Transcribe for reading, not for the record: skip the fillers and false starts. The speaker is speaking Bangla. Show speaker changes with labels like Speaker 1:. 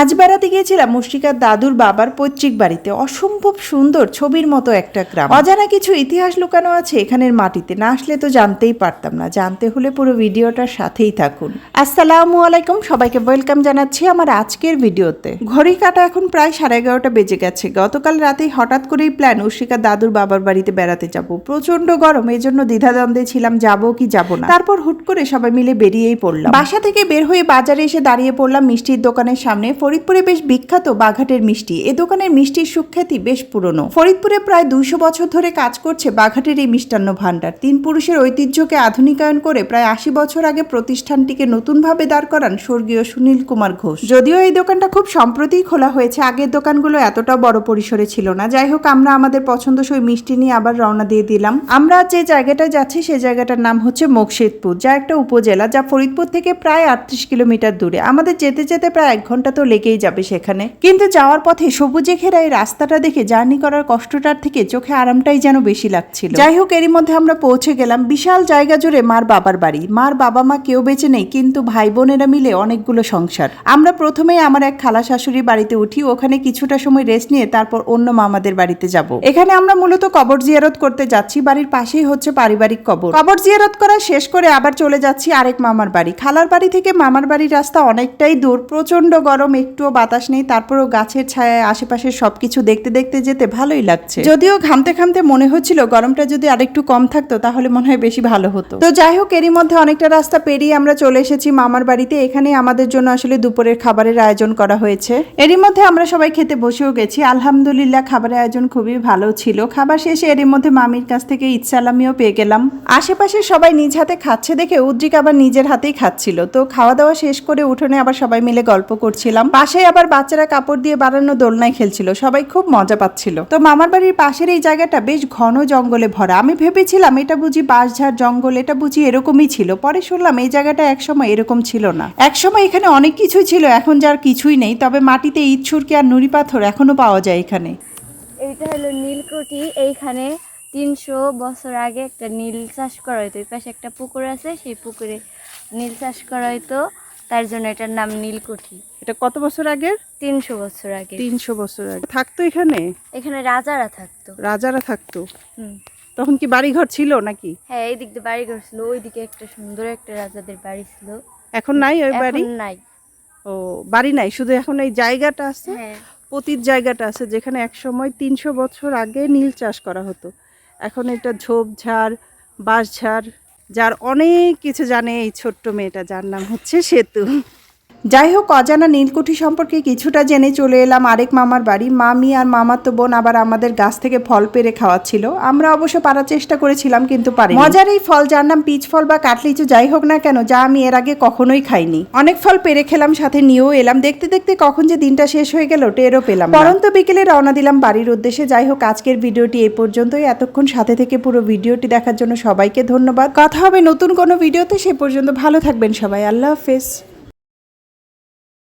Speaker 1: আজ বেড়াতে গিয়েছিলাম মুশরিকার দাদুর বাবার পৈতৃক বাড়িতে। অসম্ভব সুন্দর, ছবির মতো একটা গ্রাম। অজানা কিছু ইতিহাস লুকানো আছে এখানের মাটিতে, না আসলে তো জানতেই পারতাম না। জানতে হলে পুরো ভিডিওটার সাথেই থাকুন। আসসালামু আলাইকুম, সবাইকে ওয়েলকাম জানাচ্ছি আমার আজকের ভিডিওতে। ঘড়ি কাটা এখন প্রায় 11:30 বেজে গেছে। গতকাল রাতেই হঠাৎ করেই প্ল্যান মুশরিকার দাদুর বাবার বাড়িতে বেড়াতে যাব। প্রচন্ড গরম, এই জন্য দ্বিধাদ্বন্দ্বে ছিলাম যাবো কি যাব না। তারপর হুট করে সবাই মিলে বেরিয়েই পড়লাম। বাসা থেকে বের হয়ে বাজারে এসে দাঁড়িয়ে পড়লাম মিষ্টির দোকানের সামনে। ফরিদপুরে বেশ বিখ্যাত বাঘাটের মিষ্টি। এ দোকানের মিষ্টির সুখ্যাতি বেশ পুরনো। ফরিদপুরে প্রায় 200 বছর ধরে কাজ করছে বাঘাটের এই মিষ্টান্ন ভান্ডার। 3 পুরুষের ঐতিহ্যকে আধুনিকায়ন করে প্রায় 80 বছর আগে প্রতিষ্ঠানটিকে নতুনভাবে দাঁড় করান স্বর্গীয় সুনীল কুমার ঘোষ। যদিও এই দোকানটা খুব সম্প্রতিই খোলা হয়েছে, আগের দোকানগুলো এতটা বড় পরিসরে ছিল না। যাই হোক, আমরা আমাদের পছন্দসই মিষ্টি নিয়ে আবার রওনা দিয়ে দিলাম। আমরা যে জায়গাটায় যাচ্ছি সেই জায়গাটার নাম হচ্ছে মোকশেদপুর, যা একটা উপজেলা, যা ফরিদপুর থেকে প্রায় 38 কিলোমিটার দূরে। আমাদের যেতে যেতে প্রায় 1 ঘন্টা তো লেগেই যাবে সেখানে। কিন্তু যাওয়ার পথে সবুজে ঘেরা এই রাস্তাটা দেখে জার্নি করার কষ্টটার থেকে চোখে আরামটাই যেন বেশি লাগছিল। যাই হোক, এরই মধ্যে আমরা পৌঁছে গেলাম বিশাল জায়গা জুড়ে মার বাবার বাড়ি। মার বাবা মা কেউ বেঁচে নেই, কিন্তু ভাই বোনেরা মিলে অনেকগুলো সংসার। আমরা প্রথমেই আমার এক খালা শাশুড়ি বাড়িতে উঠি, ওখানে কিছুটা সময় রেস্ট নিয়ে তারপর অন্য মামাদের বাড়িতে যাব। এখানে আমরা মূলত কবর জিয়ারত করতে যাচ্ছি। বাড়ির পাশেই হচ্ছে পারিবারিক কবর। কবর জিয়ারত করা শেষ করে আবার চলে যাচ্ছি আরেক মামার বাড়ি। খালার বাড়ি থেকে মামার বাড়ির রাস্তা অনেকটাই দূর, প্রচন্ড গরম, একটুও বাতাস নেই। তারপরও গাছের ছায়ায় আশেপাশের সবকিছু দেখতে দেখতে যেতে ভালোই লাগছে। যদিও ঘামতে ঘামতে মনে হচ্ছিল গরমটা যদি আরেকটু কম থাকতো তাহলে মনে হয় বেশি ভালো হতো। তো যাই হোক, এরই মধ্যে অনেকটা রাস্তা পেরিয়ে আমরা চলে এসেছি মামার বাড়িতে। এখানে আমাদের জন্য আসলে দুপুরের খাবারের আয়োজন করা হয়েছে। এরই মধ্যে আমরা সবাই খেতে বসেও গেছি। আলহামদুলিল্লাহ, খাবারের আয়োজন খুবই ভালো ছিল। খাবার শেষে এরই মধ্যে মামির কাছ থেকে ঈদ সালামিও পেয়ে গেলাম। আশেপাশে সবাই নিজ হাতে খাচ্ছে দেখে উদ্রিক আবার নিজের হাতেই খাচ্ছিল। তো খাওয়া দাওয়া শেষ করে উঠোনে আবার সবাই মিলে গল্প করছিলাম। পাশে আবার বাচ্চারা কাপড় দিয়ে বানানো দোলনায় খেলছিল, সবাই খুব মজা পাচ্ছিল। তো মামার বাড়ির পাশের এই জায়গাটা বেশ ঘন জঙ্গলে ভরা। আমি ভেবেছিলাম এটা বুঝি বাঁশঝাড় জঙ্গল, এটা বুঝি এরকমই ছিল। পরে শুনলাম এই জায়গাটা একসময় এরকম ছিল না। একসময় এখানে অনেক কিছুই ছিল, এখন যার কিছুই নেই। তবে মাটিতে ইট সুরকি আর নুড়ি পাথর এখনো পাওয়া যায় এখানে।
Speaker 2: এইটা হলো নীলকুঠি। এইখানে 300 বছর আগে একটা নীল চাষ করা হইতো। এই পাশে একটা পুকুর আছে, সেই পুকুরে নীল চাষ করা হইতো, তার জন্য এটার নাম নীলকুঠি।
Speaker 1: এটা কত বছর আগে?
Speaker 2: 300 বছর আগে।
Speaker 1: 300 বছর আগে থাকতো এখানে?
Speaker 2: এখানে রাজারা থাকতো।
Speaker 1: রাজারা থাকতো? তখন কি বাড়ি ঘর ছিল নাকি?
Speaker 2: হ্যাঁ, এই দিক দিয়ে বাড়ি ঘর ছিল, ওইদিকে একটা সুন্দর একটা রাজাদের বাড়ি ছিল।
Speaker 1: এখন নাই ওই বাড়ি?
Speaker 2: এখন নাই।
Speaker 1: ও, বাড়ি নাই, শুধু এখন এই জায়গাটা আছে।
Speaker 2: হ্যাঁ,
Speaker 1: পতির জায়গাটা আছে, যেখানে এক সময় 300 বছর আগে নীল চাষ করা হতো। এখন এটা ঝোপঝাড়, বাঁশঝাড়, যার অনেক কিছু জানে এই ছোট্ট মেয়েটা, যার নাম হচ্ছে সেতু। যাই হোক, অজানা নীলকুঠি সম্পর্কে কিছুটা জেনে চলে এলাম আরেক মামার বাড়ি। মামি আর মামাতো বোন আবার আমাদের গাছ থেকে ফল পেড়ে খাওয়াচ্ছিল। আমরা অবশ্য পারার চেষ্টা করেছিলাম, কিন্তু পারিনি। মজার এই ফল, যার নাম পিচ ফল বা কাটলিচু যাই হোক না কেন, যা আমি এর আগে কখনোই খাইনি। অনেক ফল পেড়ে খেলাম, সাথে নিয়েও এলাম। দেখতে দেখতে কখন যে দিনটা শেষ হয়ে গেল টেরও পেলাম না। পরন্ত বিকেলে রওনা দিলাম বাড়ির উদ্দেশ্যে। যাই হোক, আজকের ভিডিওটি এই পর্যন্তই। এতক্ষণ সাথে থেকে পুরো ভিডিওটি দেখার জন্য সবাইকে ধন্যবাদ। কথা হবে নতুন কোনো ভিডিওতে, সে পর্যন্ত ভালো থাকবেন সবাই। আল্লাহ হাফেজ।